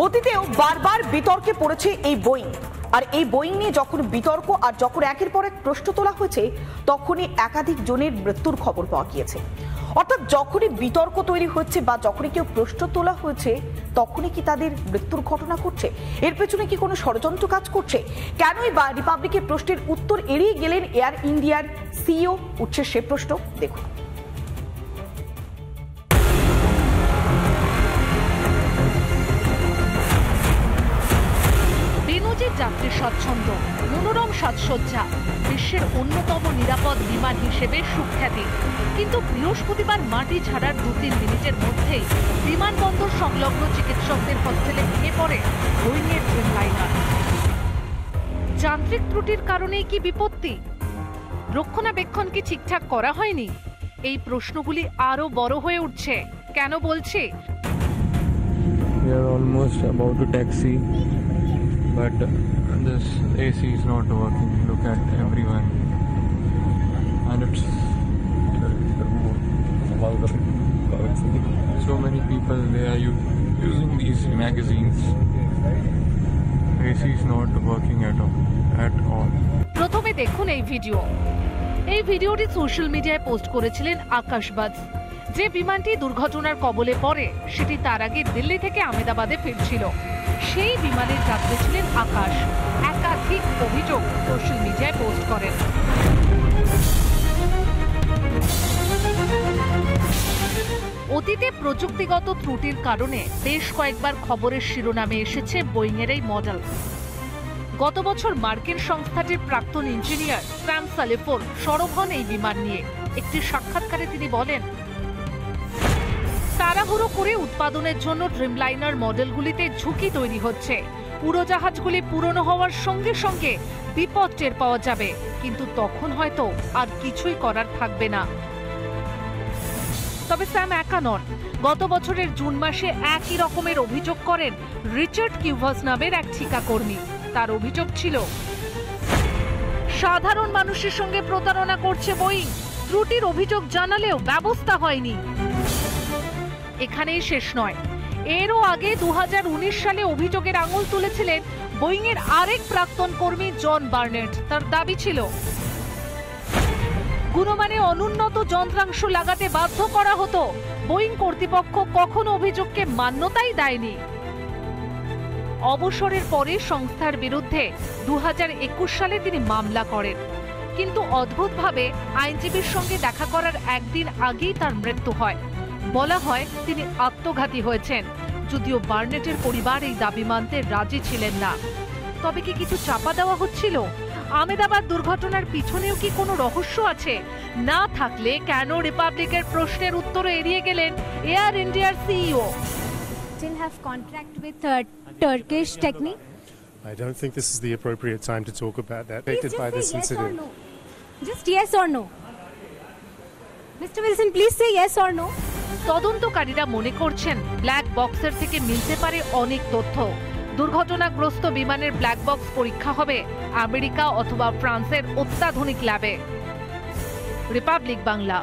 অতীতেও বারবার বিতর্কে পড়েছে এই বোয়িং, আর এই বোয়িং নিয়ে যখন বিতর্ক আর যখন একের পর এক প্রশ্ন তোলা হয়েছে তখনই একাধিক জনের মৃত্যুর খবর পাওয়া গিয়েছে। অর্থাৎ যখনই বিতর্ক তৈরি হচ্ছে বা যখনই কেউ প্রশ্ন তোলা হয়েছে তখনই কি তাদের মৃত্যুর ঘটনা ঘটছে? এর পেছনে কি কোনো ষড়যন্ত্র কাজ করছে? কেনই বা রিপাবলিকের প্রশ্নের উত্তর এড়িয়ে গেলেন এয়ার ইন্ডিয়ার সিইও? উঠছে সে প্রশ্ন, দেখুন। যাত্রী স্বচ্ছন্দ, মনোরম সাজসজ্জা, বিশ্বের অন্যতম নিরাপদ বিমান হিসেবে সুখ্যাতি। কিন্তু বৃহস্পতিবার মাটি ছাড়ার ২-৩ মিনিটের মধ্যেই বিমানবন্দর সংলগ্ন চিকিৎসকদের হস্টেলে ভেঙে পড়ে বোয়িংয়ের ড্রিমলাইনার। যান্ত্রিক ত্রুটির কারণেই কি বিপত্তি? রক্ষণাবেক্ষণ কি ঠিকঠাক করা হয়নি? এই প্রশ্নগুলি আরো বড় হয়ে উঠছে। কেন বলছি? We are almost about to taxi. But this AC is not working. Look at everyone, and it's so many people. They are using these magazines. AC is not working at all. প্রথমে দেখুন এই video. এই ভিডিওটি social মিডিয়ায় post করেছিলেন আকাশবাজ। যে বিমানটি দুর্ঘটনার কবলে পড়ে সেটি তার আগে দিল্লি থেকে আহমেদাবাদে ফিরছিল। সেই বিমানের যাত্রী ছিলেন আকাশ। একাধিক অভিযোগ সোশ্যাল মিডিয়ায় পোস্ট করেন। অতীতে প্রযুক্তিগত ত্রুটির কারণে বেশ কয়েকবার খবরের শিরোনামে এসেছে বোয়িংয়ের এই মডেল। গত বছর মার্কিন সংস্থাটির প্রাক্তন ইঞ্জিনিয়ার স্যাম সালিফোর সরব হন এই বিমান নিয়ে। একটি সাক্ষাৎকারে তিনি বলেন, তাড়াহুড়ো করে উৎপাদনের জন্য ড্রিমলাইনার মডেলগুলিতে ঝুঁকি তৈরি হচ্ছে। উড়োজাহাজগুলি পুরনো হওয়ার সঙ্গে সঙ্গে বিপদ টের পাওয়া যাবে, কিন্তু তখন হয়তো আর কিছুই করার থাকবে না। তবে স্যাম একা নন। গত বছরের জুন মাসে একই রকমের অভিযোগ করেন রিচার্ড কিউভাস নামের এক ঠিকাকর্মী। তার অভিযোগ ছিল, সাধারণ মানুষের সঙ্গে প্রতারণা করছে বোয়িং। ত্রুটির অভিযোগ জানালেও ব্যবস্থা হয়নি। এখানেই শেষ নয়, এরও আগে ২০১৯ সালে অভিযোগের আঙুল তুলেছিলেন বোয়িংয়ের আরেক প্রাক্তন কর্মী জন বার্নেট। তার দাবি ছিল, গুণমানে অনুন্নত যন্ত্রাংশ লাগাতে বাধ্য করা হতো। বোয়িং কর্তৃপক্ষ কখনো অভিযোগকে মান্যতাই দেয়নি। অবসরের পরে সংস্থার বিরুদ্ধে ২০২১ সালে তিনি মামলা করেন, কিন্তু অদ্ভুতভাবে আইনজীবীর সঙ্গে দেখা করার একদিন আগেই তার মৃত্যু হয়। বলা হয় তিনি আত্মঘাতী হয়েছেন, যদিও বার্নেটের পরিবার এই দাবি মানতে রাজি ছিলেন না। তবে কি কিছু চাপা দেওয়া হচ্ছিল? আহমেদাবাদ দুর্ঘটনার পিছনেও কি কোনো রহস্য আছে? না থাকলে কেন রিপাবলিকের প্রশ্নের উত্তর এড়িয়ে গেলেন এয়ার ইন্ডিয়ার CEO? Still have contract with Turkish Technic? I don't think this is the appropriate time to talk about that. Affected by this incident. Yes or no? Just yes or no. Mr. Wilson, please say yes or no. তদন্তকারীরা মনে করছেন black বক্সের থেকে মিলতে পারে অনেক তথ্য। দুর্ঘটনাগ্রস্ত বিমানের ব্ল্যাক বক্স পরীক্ষা হবে আমেরিকা অথবা ফ্রান্সের অত্যাধুনিক ল্যাবে। রিপাবলিক বাংলা।